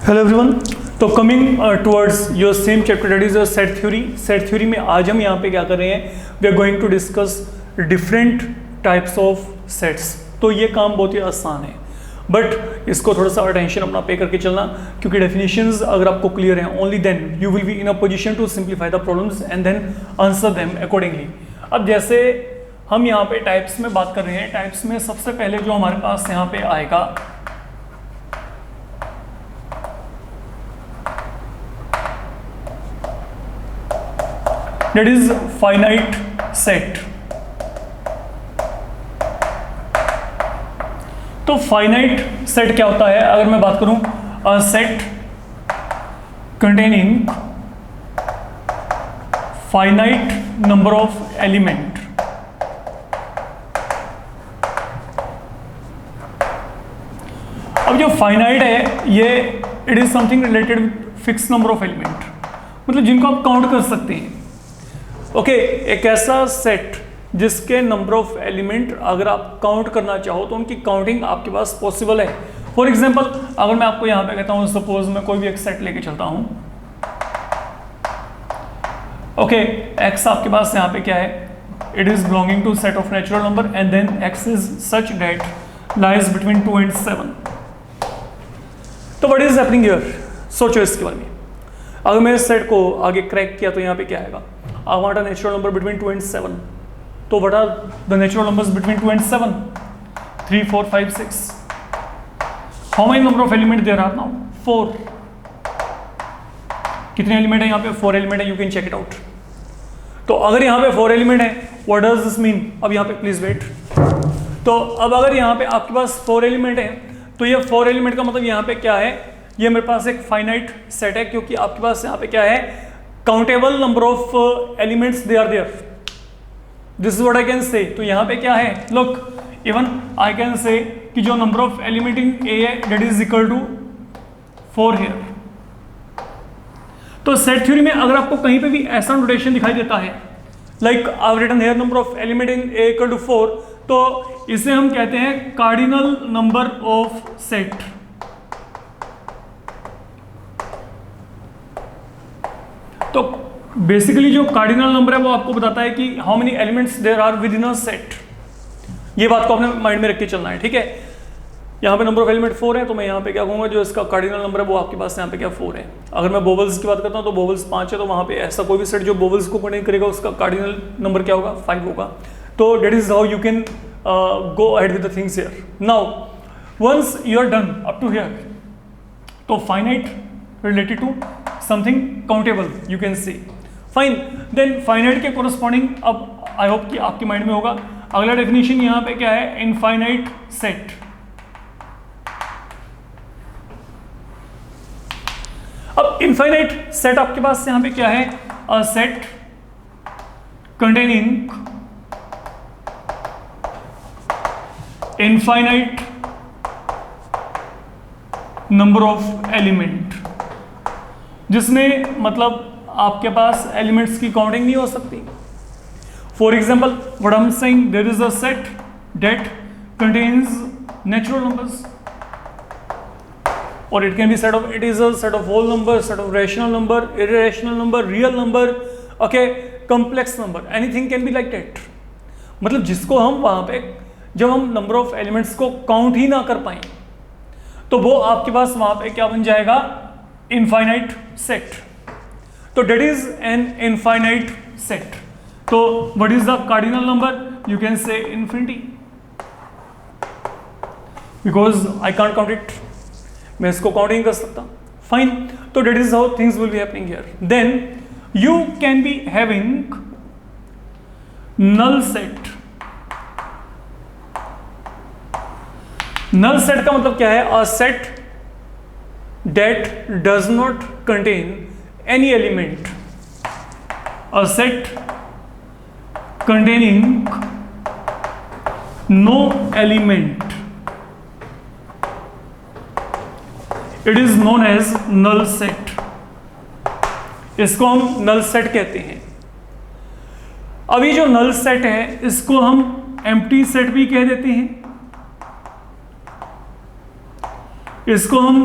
Hello everyone. तो coming towards your same chapter that is set theory. Set theory में आज हम यहाँ पे क्या कर रहे हैं, we are going to discuss different types of sets. तो ये काम बहुत ही आसान है, बट इसको थोड़ा सा अटेंशन अपना पे करके चलना, क्योंकि डेफिनेशंस अगर आपको क्लियर हैं only then you will be in a position to simplify the problems and then answer them accordingly. अब जैसे हम यहाँ पे टाइप्स में बात कर रहे हैं, टाइप्स में सबसे पहले जो हमारे पास यहाँ पे आएगा that is finite set। तो finite set क्या होता है? अगर मैं बात करूं a set containing finite number of element। अब जो finite है ये it is something related with fixed number of element, मतलब जिनको आप काउंट कर सकते हैं। ओके, एक ऐसा सेट जिसके नंबर ऑफ एलिमेंट अगर आप काउंट करना चाहो तो उनकी काउंटिंग आपके पास पॉसिबल है। फॉर एग्जांपल अगर मैं आपको यहाँ पे कहता हूँ, सपोज मैं कोई भी एक सेट लेके चलता हूँ। ओके, एक्स आपके पास यहाँ पे क्या है, it is belonging to set of natural number and then x is such that lies between 2 and 7। तो व्हाट इज हैपनिंग हियर? सोचो इसके बारे में। अगर मैं इस सेट को आगे क्रैक किया तो यहाँ पे क्या आएगा? I want a natural number between 2 and 7. तो what are the natural numbers between 2 and 7? 3, 4, 5, 6. How many number of elements there are now? 4. कितने एलिमेंट है यहाँ पे? 4 एलिमेंट है। You can check it out. तो अगर यहाँ पे 4 एलिमेंट है, what does this mean? अब यहाँ पे प्लीज वेट। तो अब अगर यहाँ पे आपके पास 4 एलिमेंट है, तो ये 4 एलिमेंट का मतलब यहाँ पे क्या है? ये मेरे पास एक फाइनाइट सेट है, क्योंकि आपके पास यहाँ पे क्या है? Countable number of elements they are there. This is what I can say. तो यहाँ पे क्या है? Look, even I can say कि जो number of element in A है that is equal to 4 here. तो सेट थ्योरी में अगर आपको कहीं पे भी ऐसा नोटेशन दिखाई देता है, like I have written here number of element in A equal to 4, तो इसे हम कहते हैं कार्डिनल नंबर ऑफ सेट। तो बेसिकली जो कार्डिनल नंबर है वो आपको बताता है कि how many elements there are within a set. ये बात को अपने माइंड में रख के चलना है, ठीक है। यहाँ पे नंबर ऑफ एलिमेंट 4 है, तो मैं यहाँ पे क्या कहूँगा, जो इसका कार्डिनल नंबर है वो आपके पास यहाँ पे क्या 4 है। अगर मैं बोवल्स की बात करता हूँ तो बोवल्स 5 है, तो वहाँ पे ऐसा कोई भी सेट जो बोवल्स को कंटेन करेगा उसका कार्डिनल नंबर क्या होगा? 5 होगा। तो that is how you can go ahead with the things here. Now once you are done up to here, तो finite related to something countable you can say, fine, then finite के corresponding अब I hope कि आपके mind में होगा। अगला definition यहाँ पे क्या है? Infinite set. अब इनफाइनाइट सेट आपके पास यहाँ पे क्या है? A set containing infinite number of element, जिसमें मतलब आपके पास एलिमेंट्स की काउंटिंग नहीं हो सकती। For example what I am saying, there is a set that contains natural numbers, और it can be set of, it is a set of whole number, set of rational number, irrational number, real number, okay, complex number, anything can be like that. मतलब जिसको हम वहां पे जब हम number of elements को count ही ना कर पाए, तो वो आपके पास वहां पे क्या बन जाएगा? Infinite set. तो that is an infinite set. तो what is the cardinal number? You can say infinity, because I can't count it, मैं इसको काउंट नहीं कर सकता। फाइन, तो that is how things will be happening here. Then you can be having null set. Null set का मतलब क्या है? A set that does not contain any element, a set containing no element, it is known as null set। इसको हम null set कहते हैं। अभी जो null set है इसको हम empty set भी कह देते हैं, इसको हम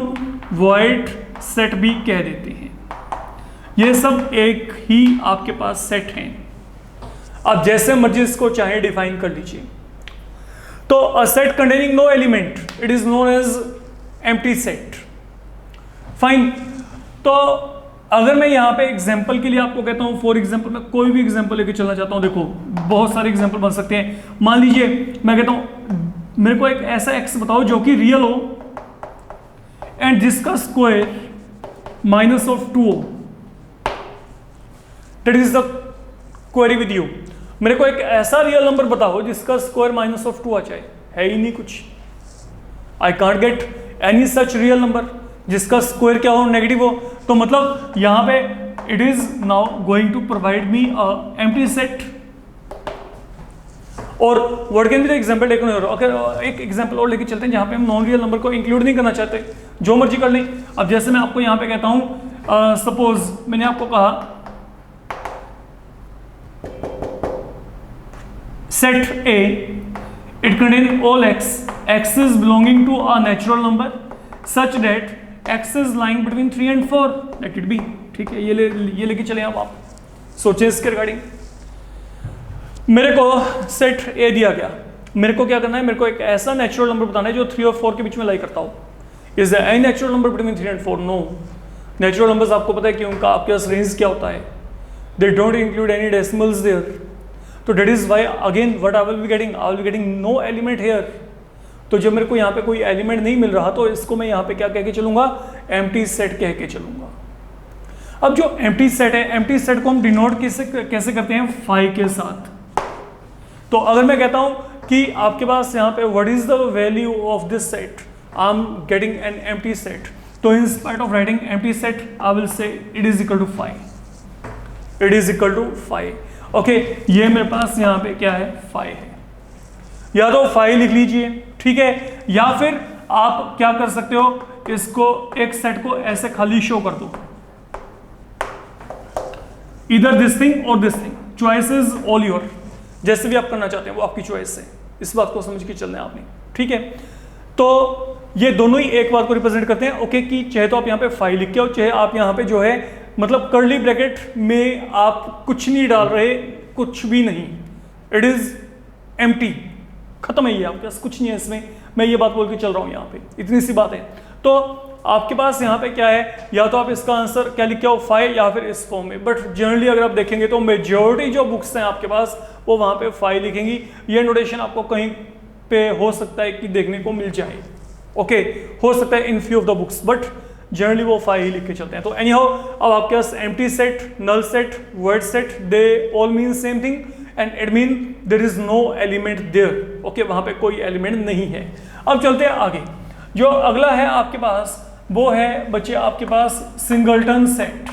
void सेट भी कह देते हैं। ये सब एक ही आपके पास सेट हैं, आप जैसे मर्जी इसको चाहे डिफाइन कर लीजिए। तो a set containing no element, it is known as empty set. Fine. तो अगर मैं यहाँ पे एग्जांपल के लिए आपको कहता हूँ, फॉर एग्जांपल मैं कोई भी एग्जांपल लेके चलना चाहता हूँ, देखो बहुत सारे एग्जांपल बन सकते हैं। मान लीजिए मैं कहता हूँ मेरे को एक ऐसा एक्स बताओ जो कि रियल हो एंड जिसका स्क्वायर -2 हो, that is the query with you. मेरे को एक ऐसा रियल नंबर बताओ जिसका स्क्वायर -2 आ जाए, है ही नहीं कुछ। I can't get any such real number जिसका स्क्वायर क्या हो, नेगेटिव हो। तो मतलब यहां पे it is now going to provide me a empty set. और what can be the example taken here. Okay, एक एग्जांपल और लेके चलते हैं जहां पे हम नॉन रियल नंबर को इंक्लूड नहीं करना चाहते, जो मर्जी कर लें। अब जैसे मैं आपको यहां पे कहता हूं, सपोज मैंने आपको कहा set A, it contains all x is belonging to a natural number such that x is lying between 3 and 4, let it be। ठीक है, ये लेके चले आप सोचें इसके रिगार्डिंग। मेरे को सेट A दिया गया, मेरे को क्या करना है, मेरे को एक ऐसा नेचुरल नंबर बताना है जो 3 और 4 के बीच में लाई करता हो। Is there any natural number between 3 and 4? No. Natural numbers आपको पता है कि उनका आपके पास रेंज क्या होता है, they don't include any decimals there. तो that is why again what I will be getting, I will be getting no element here. तो जब मेरे को यहाँ पे कोई एलिमेंट नहीं मिल रहा तो इसको मैं यहाँ पे क्या कह के चलूंगा, एम्प्टी सेट कह के चलूंगा। अब जो एम्प्टी सेट है, एम्प्टी सेट को हम डिनोट कैसे करते हैं, फाई के साथ। तो अगर मैं कहता हूं कि आपके पास यहाँ पे what is the value of this set, I am getting an empty set, तो in spite of writing empty set I will say it is equal to phi, it is equal to phi. Okay, ये मेरे पास यहाँ पे क्या है, phi है। या तो फाई लिख लीजिए, ठीक है, या फिर आप क्या कर सकते हो, इसको एक सेट को ऐसे खाली शो कर दो, इधर दिस थिंग और this thing, choice is all your. जैसे भी आप करना चाहते हैं वो आपकी चॉइस है, इस बात को समझ के चलना है आपने, ठीक है। तो ये दोनों ही एक बात को रिप्रेजेंट करते हैं, ओके, कि चाहे तो आप यहाँ पे फाई लिख के हो, चाहे आप यहाँ पे जो है मतलब कर्ली ब्रैकेट में आप कुछ नहीं डाल रहे, कुछ भी नहीं, इट इज एम्प्टी, खत्म है, ये आपके पास कुछ नहीं है इसमें। मैं ये बात बोल के चल रहा हूँ यहाँ पे, इतनी सी बात है। तो आपके पास यहाँ पे क्या है, या तो आप इसका आंसर क्या लिख के आओ, फाई, या फिर इस फॉर्म में। बट जनरली अगर आप देखेंगे तो मेजॉरिटी जो बुक्स हैं आपके पास वो वहाँ पे फाई लिखेंगी। ये नोटेशन आपको कहीं पे हो सकता है कि देखने को मिल जाए, ओके, हो सकता है in few of the books, but generally वो फाई ही लिख के चलते हैं। तो एनी हाउ, अब आपके पास empty set, null set, word set, they all mean same thing and it mean there is no element there. Okay, वहां पे कोई एलिमेंट नहीं है। अब चलते हैं आगे। जो अगला है आपके पास वो है बच्चे आपके पास सिंगलटन सेट।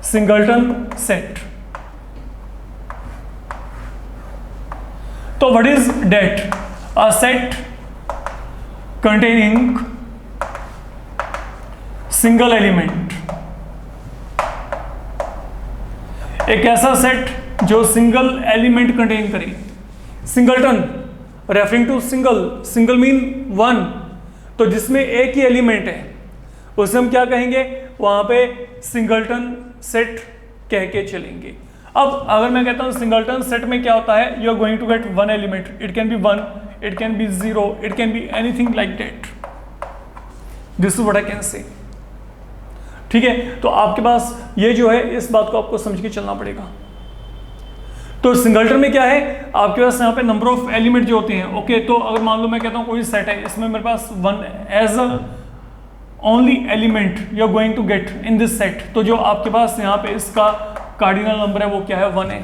सिंगलटन सेट, तो what is that, a set containing single element, एक ऐसा सेट जो सिंगल एलिमेंट कंटेन करे। Singleton referring to single, single mean one, तो जिसमें एक ही एलिमेंट है उसे हम क्या कहेंगे, वहां पे सिंगलटन सेट कह के चलेंगे। अब अगर मैं कहता हूं सिंगलटन सेट में क्या होता है, you are going to get one element, it can be 1, it can be 0, it can be anything like that, this is what I can say, ठीक है। तो आपके पास ये जो है इस बात को आपको समझ के चलना पड़ेगा। तो सिंगलटन में क्या है, आपके पास यहाँ पे नंबर ऑफ एलिमेंट जो होते हैं, ओके, तो अगर मान लो मैं कहता हूँ कोई सेट है, इसमें मेरे पास 1 as a only element you are going to get in this set, तो जो आपके पास यहाँ पे इसका कार्डिनल नंबर है वो क्या है, 1 है,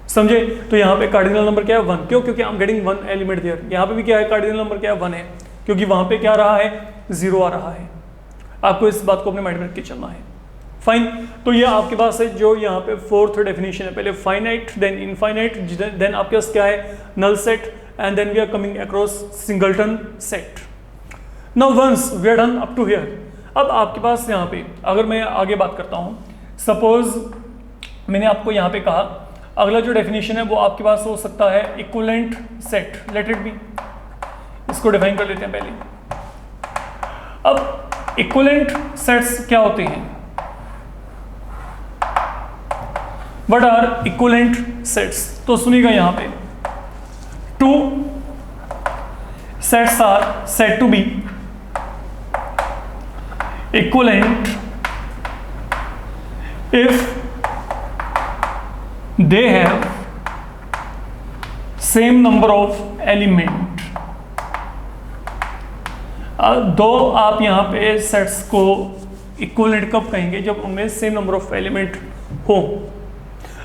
समझे। तो यहाँ पे कार्डिनल नंबर क्या है, 1, क्यों, क्योंकि I am getting 1 element there. यहाँ पे भी क्या है, कार्डिनल नंबर क्या है, 1 है, क्योंकि वहां पे क्या रहा है, 0 आ रहा है। आपको इस बात को अपने माइंड में रख के चलना है। फाइन, तो ये आपके पास है जो यहाँ पे फोर्थ डेफिनेशन है, पहले फाइनाइट, देन इनफाइनाइट, देन आपके पास क्या है, null set, and then we are coming across singleton set. Now once we are done up to here, अब आपके पास यहाँ पे अगर मैं आगे बात करता हूँ, सपोज मैंने आपको यहाँ पे कहा अगला जो डेफिनेशन है वो आपके पास हो सकता है equivalent set, let it be, इसको डिफाइन कर लेते हैं पहले। अब इक्विवेलेंट सेट्स क्या होते हैं? What are equivalent sets? तो सुनिएगा यहां पे, two sets are said to be equivalent if they have same number of element। दो आप यहाँ पे सेट्स को इक्विवेलेंट कब कहेंगे? जब उनमें सेम नंबर ऑफ एलिमेंट हो।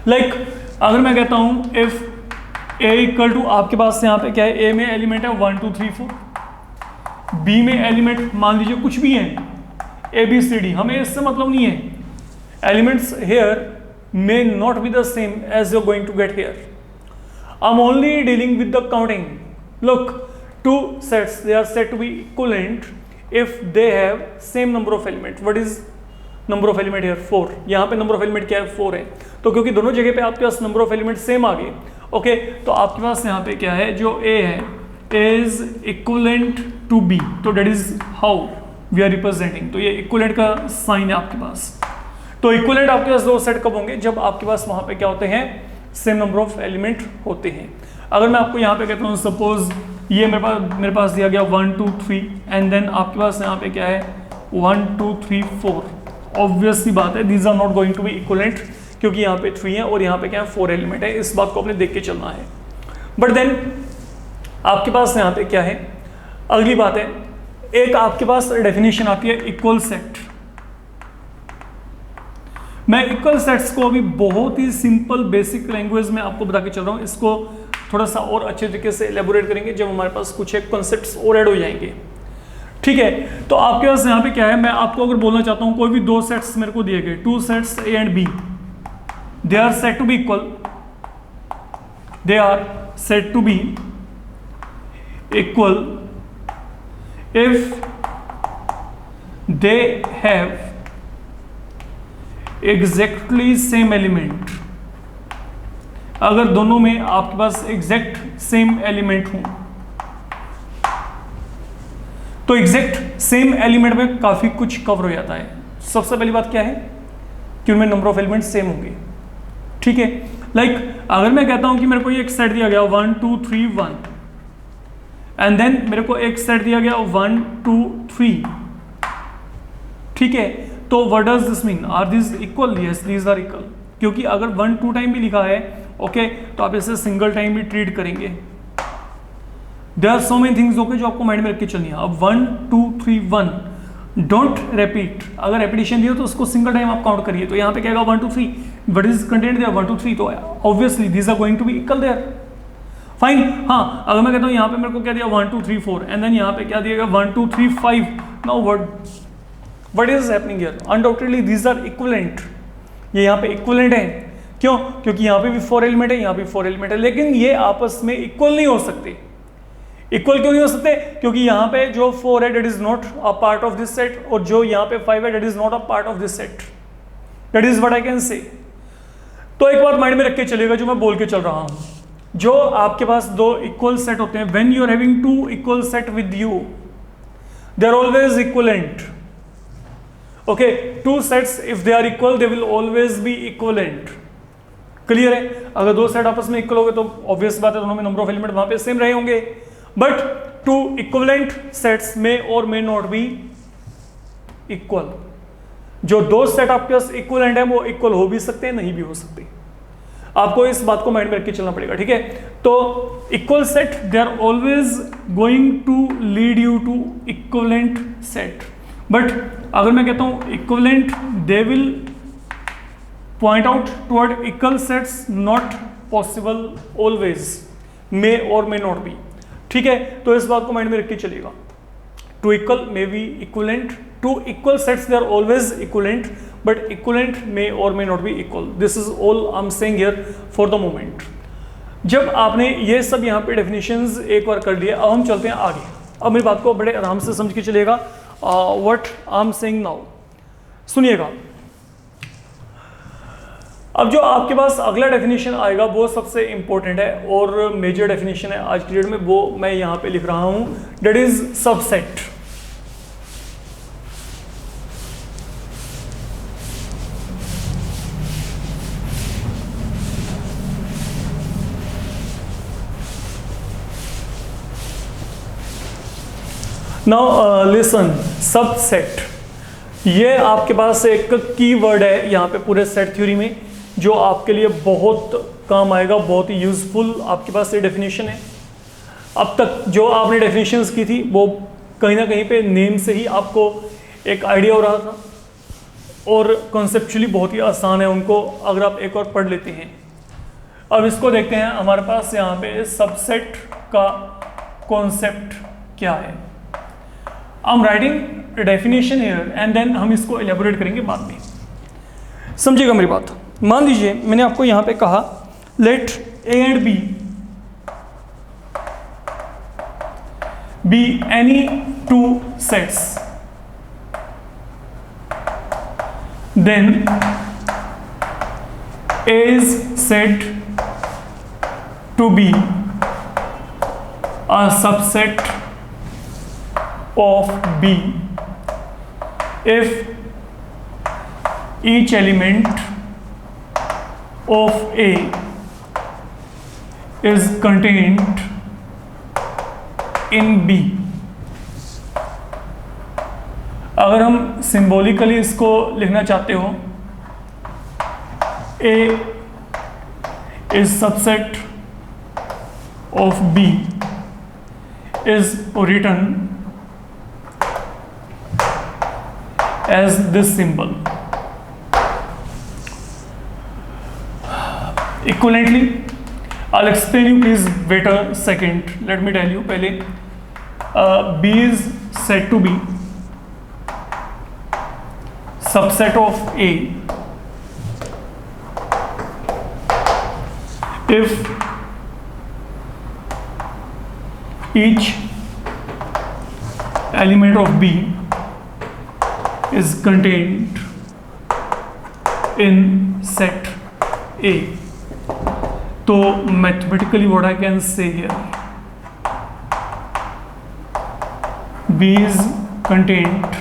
लाइक अगर मैं कहता हूँ इफ a इक्वल टू, आपके पास यहाँ पे क्या है, a में एलिमेंट है 1 2 3 4, b में एलिमेंट मान लीजिए कुछ भी है a b c d, हमें इससे मतलब नहीं है। Elements here may not be the same as you're going to get here. I'm only dealing with the counting. Look, two sets, they are said to be equivalent if they have same number of element. What is number of element here? 4. यहाँ पे number of element क्या है? 4 है। तो क्योंकि दोनों जगह पे आपके पास number of element सेम आ गए, ओके, तो आपके पास यहाँ पे क्या है, जो A है is equivalent to B, तो that is how we are representing। तो ये equivalent का साइन है आपके पास। तो इक्विवेलेंट आपके पास दो सेट कब होंगे? जब आपके पास वहां पे क्या होते हैं, सेम नंबर ऑफ एलिमेंट होते हैं। अगर मैं आपको यहाँ पे कहता हूँ सपोज ये मेरे पास दिया गया 1 2 3 एंड देन आपके पास यहाँ पे क्या है 1 2 3 4, ऑब्वियस सी बात है these are not going to be equivalent, क्योंकि यहाँ पे 3 है और यहाँ पे क्या है 4 एलिमेंट है। इस बात को आपने देख के चलना है। बट देन आपके पास यहाँ पे क्या है, अगली बात है, एक आपके पास डेफिनेशन आती है इक्वल सेट। मैं इक्वल सेट्स को अभी बहुत ही सिंपल बेसिक लैंग्वेज में आपको बता के चल रहा हूँ, इसको थोड़ा सा और अच्छे तरीके से एलेबोरेट करेंगे जब हमारे पास कुछ एक कॉन्सेप्ट्स और ऐड हो जाएंगे, ठीक है। तो आपके पास यहाँ पे क्या है, मैं आपको अगर बोलना चाहता हूँ कोई भी दो सेट्स मेरे को दिए गए, two sets A and B, they are said to be equal, they are said to be equal if they have exactly same element. अगर दोनों में आपके पास एग्जैक्ट सेम एलिमेंट हो, तो एग्जैक्ट सेम एलिमेंट में काफी कुछ कवर हो जाता है। सबसे पहली बात क्या है कि उनमें नंबर ऑफ एलिमेंट सेम होंगे, ठीक है। लाइक अगर मैं कहता हूं कि मेरे को ये एक सेट दिया गया 1 2 3 1 एंड देन मेरे को एक सेट दिया गया 1 2 3, ठीक है, तो what does this mean? Are this equal? Yes, these are equal, क्योंकि अगर 1 2 टाइम भी लिखा है, ओके, तो आप इसे सिंगल टाइम भी ट्रीट करेंगे। There are so many things, okay, जो आपको माइंड में रख के चलनी है। अब 1 2 3 1, डोंट रिपीट। अगर रेपिटेशन दिया तो उसको सिंगल टाइम आप काउंट करिए। तो यहाँ पे क्या आएगा 1 2 3, व्हाट इज कंटेंट देयर 1 2 3, तो obviously these are going to be equal there, fine. हाँ, अगर मैं कहता हूँ यहाँ पे मेरे को क्या दिया 1 2 3 4 एंड देन यहाँ पे क्या दिएगा 1 2 3 5, now what is happening here? Undoubtedly these are equivalent। ये यहाँ पे equivalent है, क्यों? क्योंकि यहाँ पे भी 4 एलिमेंट है, यहाँ पे 4 एलिमेंट है, लेकिन ये आपस में इक्वल नहीं हो सकते। इक्वल क्यों नहीं हो सकते? क्योंकि यहाँ पे जो 4 है that is not a part of this set, और जो यहाँ पे 5 है that is not a part of this set। That is what I can say। तो एक बात माइंड में रख के चलेगा जो मैं बोल के चल रहा हूँ, जो आपके पास दो इक्वल सेट होते हैं, when you are having two equal set with you, they are always equivalent। Okay, two sets if they are equal they will always be equivalent। Clear है? अगर दो सेट आपस में इक्वल हो गए तो ऑब्वियस बात है दोनों में नंबर ऑफ एलिमेंट वहां पे सेम रहे होंगे। बट टू इक्विवेलेंट सेट्स में और मे नॉट बी इक्वल। जो दो सेट आपके पास इक्विवेलेंट है वो इक्वल हो भी सकते हैं, नहीं भी हो सकते। आपको इस बात को माइंड में रख के चलना पड़ेगा, ठीक है। तो equal set they are always going to lead you to equivalent set. But अगर मैं कहता हूं equivalent, they will point out toward equal sets, not possible always, may और मे नॉट बी, ठीक है। तो इस बात को माइंड में रख के चलिएगा। Two equal may be equivalent, two equal sets they are always equivalent, but equivalent may और may not be equal. This is all I am saying here for the moment. जब आपने ये सब यहाँ पे डेफिनेशंस एक बार कर लिए, अब हम चलते हैं आगे। अब मेरी बात को बड़े आराम से समझ के चलिएगा। What I am saying now, सुनिएगा। अब जो आपके पास अगला डेफिनेशन आएगा वो सबसे इंपॉर्टेंट है और मेजर डेफिनेशन है आज की डेट में, वो मैं यहाँ पे लिख रहा हूँ, that is subset. Now listen, subset ये आपके पास एक की वर्ड है यहाँ पे पूरे सेट थ्योरी में, जो आपके लिए बहुत काम आएगा, बहुत ही यूजफुल आपके पास ये डेफिनेशन है। अब तक जो आपने डेफिनेशंस की थी वो कहीं ना कहीं पे नेम से ही आपको एक आइडिया हो रहा था, और कॉन्सेप्चुअली बहुत ही आसान है उनको अगर आप एक और पढ़ लेते हैं। अब इसको देखते हैं, हमारे पास यहाँ पे सबसेट का कॉन्सेप्ट क्या है। I am writing definition here and then हम इसको एलेबोरेट करेंगे बाद में, समझिएगा मेरी बात। मान लीजिए मैंने आपको यहां पे कहा let A and B any two sets, then A is said to be a subset of B if each element of A is contained in B। अगर हम सिंबॉलिकली इसको लिखना चाहते हो, A is subset of B is written as this symbol equivalently। I'll explain you, please wait a second, let me tell you पहले। B is said to be subset of A if each element of B is contained in set A। तो mathematically what I can say here, B is contained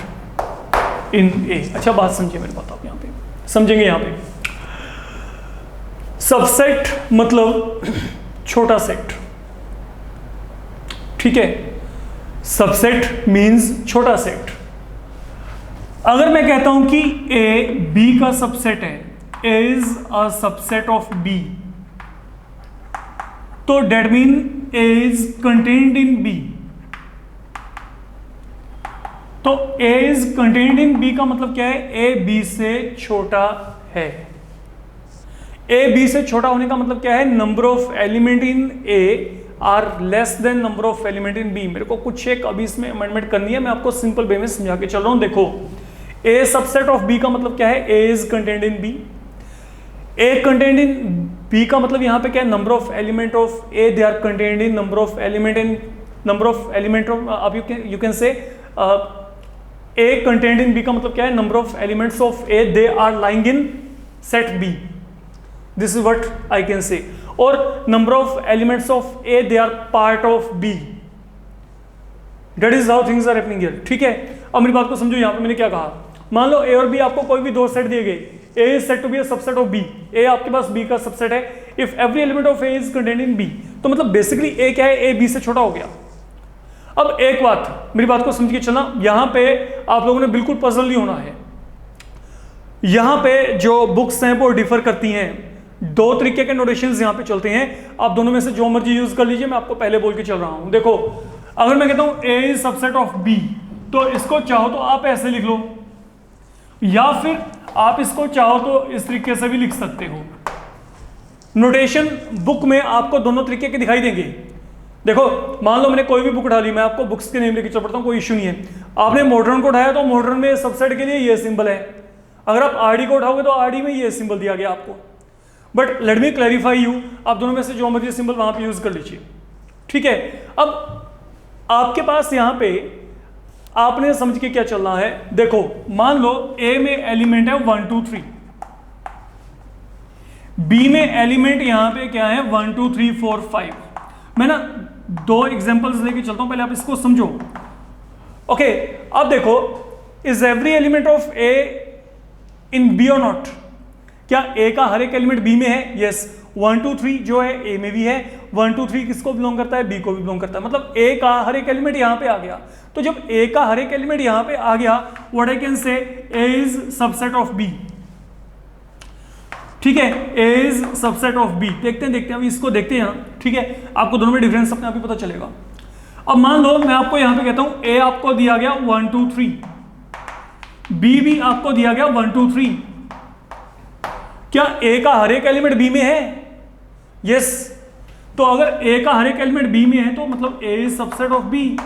in A। अच्छा बात समझिए मेरी बात, आप यहाँ पे समझेंगे। यहाँ पे सबसेट मतलब छोटा सेट, ठीक है। सबसेट मीन्स छोटा सेट। अगर मैं कहता हूं कि ए बी का सबसेट है, A is a subset of B, तो that mean A is contained in B. तो A is contained in B का मतलब क्या है, ए बी से छोटा है। ए बी से छोटा होने का मतलब क्या है, number of element in A are less than number of element in B. मेरे को कुछ एक अभी इसमें अमेंडमेंट करनी है, मैं आपको सिंपल वे में समझा के चल रहा हूं। देखो, ए सबसेट ऑफ बी का मतलब क्या है, A is contained in B. A contained in B का मतलब यहां पे क्या है, number of element of A they are contained in number of element of अब you can say A contained in B का मतलब क्या है, number of elements of A they are lying in set B. This is what I can say. और number of elements of A they are part of B. That is how things are happening here, ठीक है। अब मेरी बात को समझो, यहां पे मैंने क्या कहा, मान लो ए और बी आपको कोई भी दो सेट दिए गए, A is set to be a subset of B, A आपके पास बी का सबसेट है, if every element of A is contained in B. तो मतलब बेसिकली ए क्या है, ए बी से छोटा हो गया। अब एक बात, मेरी बात को समझ के चलना, यहां पे आप लोगों ने बिल्कुल पजल नहीं होना है। यहां पे जो बुक्स हैं वो डिफर करती हैं, दो तरीके के नोटेशंस यहां पे चलते हैं, आप दोनों में से जो मर्जी यूज कर लीजिए, मैं आपको पहले बोल के चल रहा हूं। देखो, अगर मैं कहता हूं A is subset of B, तो इसको चाहो तो आप ऐसे लिख लो, या फिर आप इसको चाहो तो इस तरीके से भी लिख सकते हो। नोटेशन बुक में आपको दोनों तरीके के दिखाई देंगे। देखो, मान लो मैंने कोई भी बुक डाली, मैं आपको बुक्स के नेम लेके चल पड़ता हूं, कोई इशू नहीं है। आपने मॉडर्न को उठाया तो मॉडर्न में सबसेट के लिए ये सिंबल है, अगर आप आरडी को उठाओगे तो आरडी में ये सिंबल दिया गया आपको। But let me clarify you, आप दोनों में से जो मर्जी सिंबल वहां पे यूज कर लीजिए, ठीक है। अब आपके पास यहां पे आपने समझ के क्या चलना है, देखो मान लो ए में एलिमेंट है 1 2 3, बी में एलिमेंट यहां पे क्या है 1 2 3 4 5। मैं ना 2 एग्जांपल्स लेके चलता हूं, पहले आप इसको समझो। ओके, अब देखो, is every element of A in B और नॉट? क्या ए का हर एक एलिमेंट बी में है? यस। 1 2 3 जो है ए में भी है, 1 2 3 किसको बिलोंग करता है? बी को भी बिलोंग करता है। मतलब ए का हर एक एलिमेंट यहां पे आ गया। तो जब ए का हर एक एलिमेंट यहां पे आ गया, what I can say, A is subset of B. ठीक है, A is subset of B. देखते हैं अभी इसको देखते हैं यहां। ठीक है, आपको दोनों में डिफरेंस अपने आप ही पता चलेगा। अब मान लो मैं आपको यहां पे कहता हूं ए आपको दिया गया 1 2 3, बी भी आपको दिया गया 1 2 3। क्या ए का हर एक एलिमेंट बी में है? यस। तो अगर ए का हर एक एलिमेंट बी में है तो मतलब A is subset of B,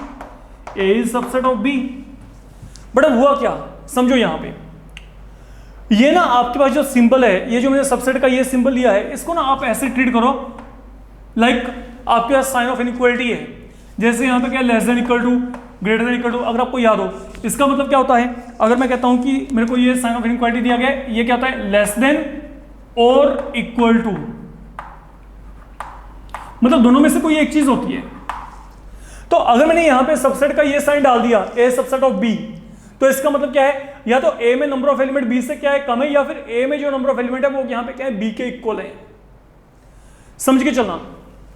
A is subset of B. But अब हुआ क्या, समझो यहां पे ये ना आपके पास जो सिंबल है, ये जो मैंने सबसेट का ये सिंबल लिया है, इसको ना आप ऐसे ट्रीट करो लाइक आपके पास साइन ऑफ इनइक्वालिटी है। जैसे यहां पे क्या, less than equal to, greater than equal to. अगर आपको याद हो, इसका मतलब क्या होता है, अगर मैं कहता हूं कि मेरे को ये साइन ऑफ इनइक्वालिटी दिया गया है, ये क्या होता है, लेस देन और इक्वल टू। मतलब दोनों में से कोई एक चीज होती है। तो अगर मैंने यहां पे सबसेट का ये साइन डाल दिया, ए सबसेट ऑफ बी, तो इसका मतलब क्या है, या तो ए में नंबर ऑफ एलिमेंट बी से क्या है, कम है, या फिर ए में जो नंबर ऑफ एलिमेंट है वो यहां पे क्या है, बी के इक्वल है। समझ के चलना।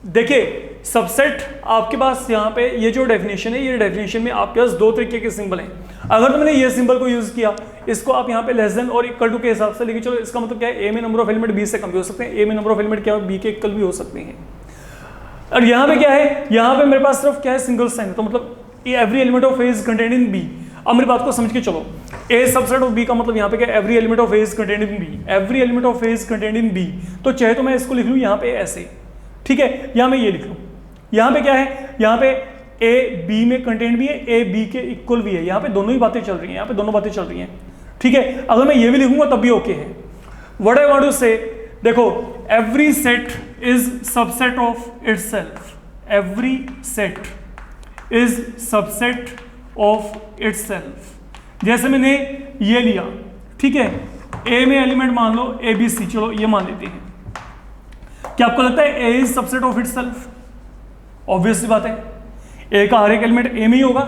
देखिए सबसेट आपके पास यहां पे ये जो डेफिनेशन है, ये डेफिनेशन में आपके पास 2 तरीके के सिंबल हैं। अगर तो मैंने ये सिंबल को यूज किया, इसको आप यहां पे लेस देन और इक्वल टू के हिसाब से लेके चलो, इसका मतलब क्या है, ए में नंबर ऑफ एलिमेंट बी से कम भी हो सकते हैं, ए में नंबर ऑफ एलिमेंट क्या बी के इक्वल भी हो सकते हैं। और यहां पे क्या है, यहां पे मेरे पास सिर्फ क्या है, सिंगल साइन, तो मतलब every element of A is contained in B. अब मेरी बात को समझ के चलो, ए सबसेट ऑफ बी का मतलब यहां पे क्या, every element of A is contained in B, every element of A is contained in B. तो चाहे तो मैं इसको लिख लूं यहां पे ऐसे, ठीक है, या मैं ये लिख लूं, यहां पे क्या है, यहां पे ए बी में कंटेंट भी है, ए बी के इक्वल भी है। यहां पे दोनों ही बातें चल रही हैं, यहां पे दोनों बातें चल रही हैं। ठीक है, अगर मैं ये भी लिखूंगा तब भी ओके है। व्हाट आई वांट टू से, देखो every set is subset of itself, every set is subset of itself. जैसे मैंने ये लिया, ठीक है, ए में एलिमेंट मान लो ए बी सी, चलो ये मान लेते हैं। क्या आपको लगता है A is subset of itself? Obvious सी बात है, ए का हर एक एलिमेंट ए में ही होगा।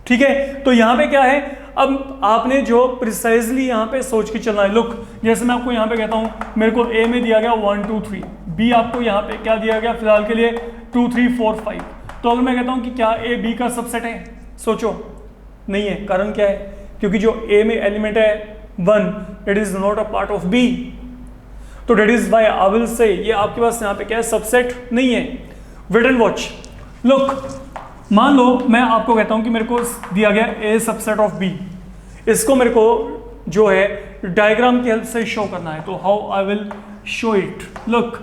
ठीक है, तो यहां पे क्या है, अब आपने जो प्रिसाइजली यहां पे सोच के चलना है। लुक, जैसे मैं आपको यहां पे कहता हूं मेरे को ए में दिया गया 1 2 3, बी आपको यहां पे क्या दिया गया फिलहाल के लिए 2 3 4 5। तो अगर मैं कहता हूं कि क्या ए बी का सबसेट है, सोचो नहीं है। कारण क्या है, क्योंकि जो ए में एलिमेंट है 1, it is not a part of B. तो that is why I will say ये आपके पास यहां पे क्या है, सबसेट नहीं है। Wait and watch. लुक, मान लो मैं आपको कहता हूं कि मेरे को दिया गया ए सबसेट ऑफ बी, इसको मेरे को जो है डायग्राम की हेल्प से शो करना है। तो how I will show it, look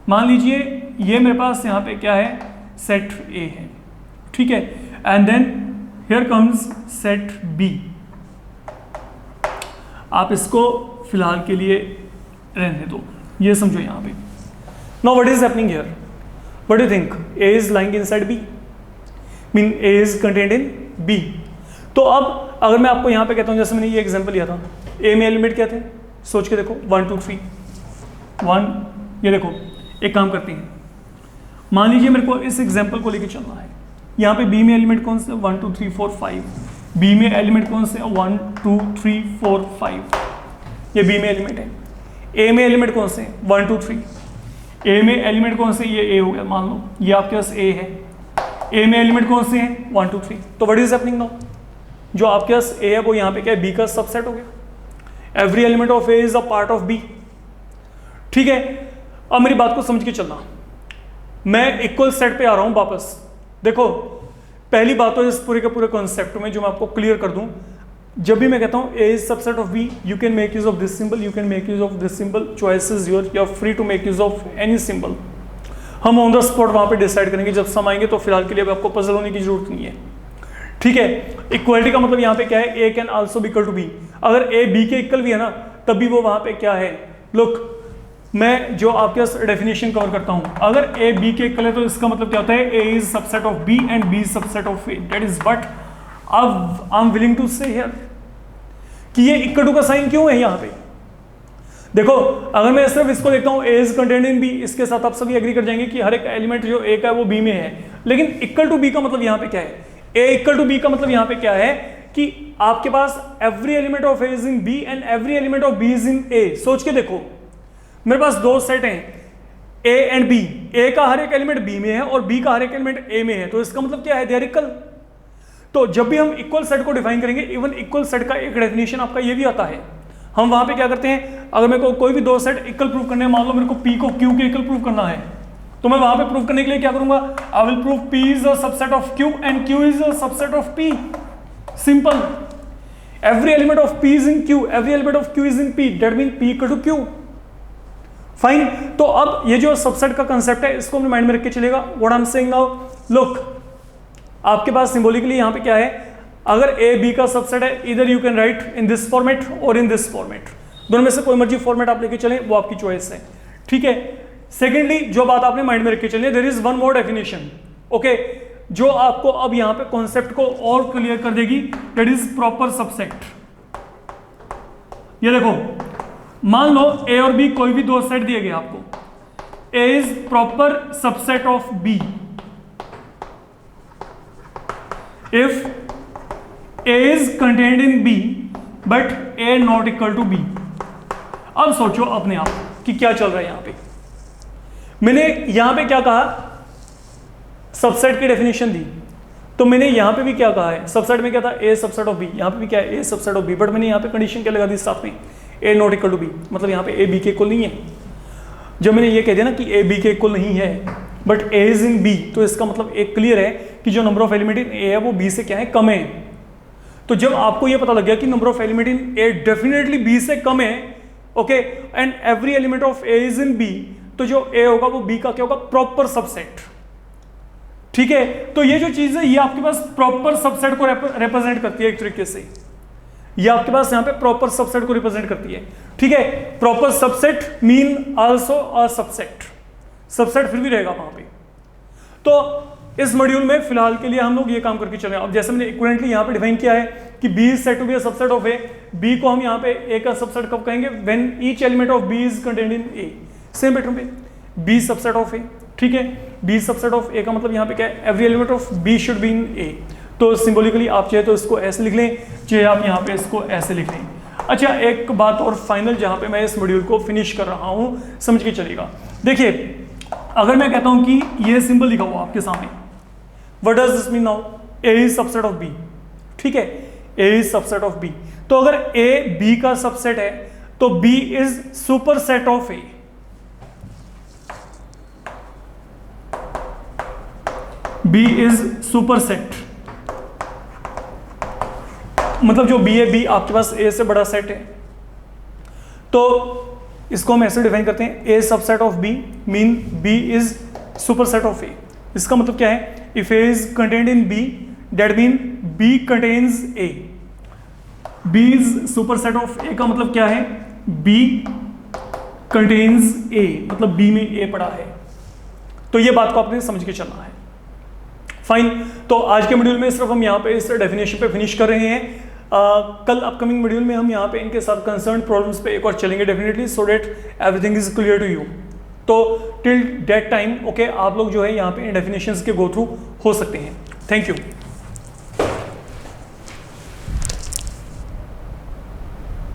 मान लीजिए ये मेरे पास यहाँ पे क्या है, सेट ए है, ठीक है, and then here comes set B. आप इसको फिलहाल के लिए रहने दो, ये समझो यहाँ पे। Now what is happening here, what do you think, A is lying inside B, mean A is contained in B. तो अब अगर मैं आपको यहाँ पे कहता हूँ, जैसे मैंने ये एग्जांपल लिया था, ए में एलिमेंट क्या थे, सोच के देखो 1 2 3 1। ये देखो एक काम करते हैं, मान लीजिए मेरे को इस एग्जांपल को लेके चलना है। यहाँ पे बी में एलिमेंट कौन से, 1 2 3 4 5। बी में एलिमेंट कौन से, 1 2 3 4 5, ये बी में एलिमेंट है। ए में एलिमेंट कौन से, 1 2 3। ए में एलिमेंट कौन से, ये ए हो गया, मान लो ये आपके पास ए है। ए में एलिमेंट कौन से हैं, 1 2 3। तो व्हाट इज हैपनिंग नाउ, जो आपके पास ए है वो यहाँ पे क्या है, बी का सबसेट हो गया। Every element of A is a part of B. ठीक है, अब मेरी बात को समझ के चलना, मैं इक्वल सेट पे आ रहा हूं वापस। देखो पहली बात तो इस पूरे के पूरे कॉन्सेप्ट में जो मैं आपको क्लियर कर दूं, जब भी मैं कहता हूं A is subset of B, you can make use of this symbol, you can make use of this symbol, choice is your, you are free to make use of any symbol. हम on the spot वहां पे decide करेंगे जब सम आएंगे, तो फिलहाल के लिए आपको पजल होने की जरूरत नहीं है। ठीक है, इक्वलिटी का मतलब यहाँ पे क्या है, A can also be equal to B. अगर ए बी के इक्वल भी है ना, तब भी वो वहां पे क्या है, लुक मैं जो आपके डेफिनेशन कवर करता हूं, अगर ए बी के इक्वल है तो इसका मतलब क्या होता है, A is subset of B and B is subset of A. That is what I am willing to say here, कि ये इक्वल टू का साइन क्यों है यहाँ पे। देखो अगर मैं सिर्फ इसको देखता हूँ ए इज कंटेंट इन बी, इसके साथ आप सभी एग्री कर जाएंगे कि हर एक एलिमेंट जो ए का है वो बी में है, लेकिन इक्वल टू बी का मतलब यहाँ पे क्या है, ए इक्वल टू बी का मतलब यहाँ पे क्या है कि आपके पास every element of A is in B and every element of B is in A. सोच के देखो, मेरे पास दो सेट हैं ए एंड बी, ए का हर एक एलिमेंट बी में है और बी का हर एक एलिमेंट ए में है, तो इसका मतलब क्या है, दे आर इक्वल। तो जब भी हम इक्वल सेट को डिफाइन करेंगे, इवन इक्वल सेट का एक डेफिनेशन आपका ये भी आता है, हम वहां पे क्या करते हैं, अगर मेरे को कोई भी दो सेट इक्वल प्रूव करने हैं, मान लो मेरे को पी को क्यू के इक्वल प्रूव करना है, तो मैं वहां पे प्रूव करने के लिए क्या करूंगा, I will prove P is a subset of Q and Q is a subset of P. Simple, every element of P is in Q, every element of Q is in P, that mean P equal to Q. Fine, तो अब ये जो subset का concept है इसको अपने mind में रख के चलेगा। What I am saying now, look आपके पास सिंबॉलिकली यहां पे क्या है, अगर ए बी का सबसेट है, इधर you can write in this format और इन दिस फॉर्मेट, दोनों में से कोई मर्जी फॉर्मेट आप लेके चलें, वो आपकी चॉइस है, ठीक है। सेकेंडली जो बात आपने माइंड में रख के चलिए, there is one more definition, okay, जो आपको अब यहां पे कॉन्सेप्ट को और क्लियर कर देगी, दैट इज प्रॉपर सबसेट। ये देखो, मान लो ए और बी कोई भी दो सेट दिए गए आपको, A is proper subset of B if A is contained in B but A not equal to B. अब सोचो अपने आप कि क्या चल रहा है यहां पे, मैंने यहां पे क्या कहा, सबसेट की डेफिनेशन दी, तो मैंने यहां पे भी क्या कहा है, सबसेट में क्या था, ए सबसेट ऑफ बी, यहां पे भी क्या है, ए सबसेट ऑफ बी, बट मैंने यहां पे कंडीशन क्या लगा दी साथ में, ए नॉट इक्वल टू बी, मतलब यहाँ पे ए बी के इक्वल नहीं है। जब मैंने ये कह दिया ना कि ए बी के इक्वल नहीं है but A is in B, तो इसका मतलब एक क्लियर है कि जो number of element in A है वो बी से क्या है, कम है। तो जब आपको ये पता लग गया कि number of element in A definitely B से कम है, okay, and every element of A is in B, तो जो ए होगा वो बी का क्या होगा, प्रॉपर सबसेट, ठीक है। तो ये जो चीज है ये आपके पास प्रॉपर सबसेट को रिप्रेजेंट करती है एक तरीके से, ये आपके पास यहाँ पे प्रॉपर सबसेट को रिप्रेजेंट करती है, ठीक है। Proper subset mean also a subset, subset फिर भी रहेगा वहां पे। तो इस मॉड्यूल में फिलहाल के लिए हम लोग ये काम करके चले। अब जैसे मैंने इक्विवेलेंटली यहाँ पे डिफाइन किया है कि B is set to be a subset of A, B को हम यहाँ पे ए का सबसेट कब कहेंगे, when each element of B is contained in A. Same pattern पे बी सबसेट ऑफ ए, ठीक है, बी सबसेट ऑफ ए का मतलब यहाँ पे क्या है, every element of B should be in A. तो सिंबॉलिकली आप चाहे तो इसको ऐसे लिख लें, चाहे आप यहाँ पे इसको ऐसे लिख लें। अच्छा, एक बात और फाइनल जहाँ पे मैं इस मॉड्यूल को फिनिश कर रहा हूँ, समझ के चलेगा। देखिए, अगर मैं कहता हूँ कि ये सिंबल लिखा हुआ आपके सामने, what does this mean now, A is subset of B, ठीक है, A is subset of B. तो अगर ए बी का सबसेट है तो B is super set of A, B is super set, मतलब जो बी है, बी आपके पास ए से बड़ा सेट है, तो इसको हम ऐसे डिफाइन करते हैं, A subset of B mean B is super set of A. इसका मतलब क्या है, if A is contained in B that mean B contains A. B is super set of A का मतलब क्या है, बी कंटेन्स ए, मतलब बी में ए पड़ा है। तो ये बात को आपने समझ के चलना है। फाइन, तो आज के मॉड्यूल में सिर्फ हम यहाँ पे इस डेफिनेशन पे फिनिश कर रहे हैं। कल अपकमिंग मॉड्यूल में हम यहाँ पे इनके साथ कंसर्न प्रॉब्लम्स पे एक और चलेंगे definitely, so that everything is clear to you. तो टिल दैट टाइम, ओके, आप लोग जो है यहाँ पे इन डेफिनेशंस के गो थ्रू हो सकते हैं। Thank you.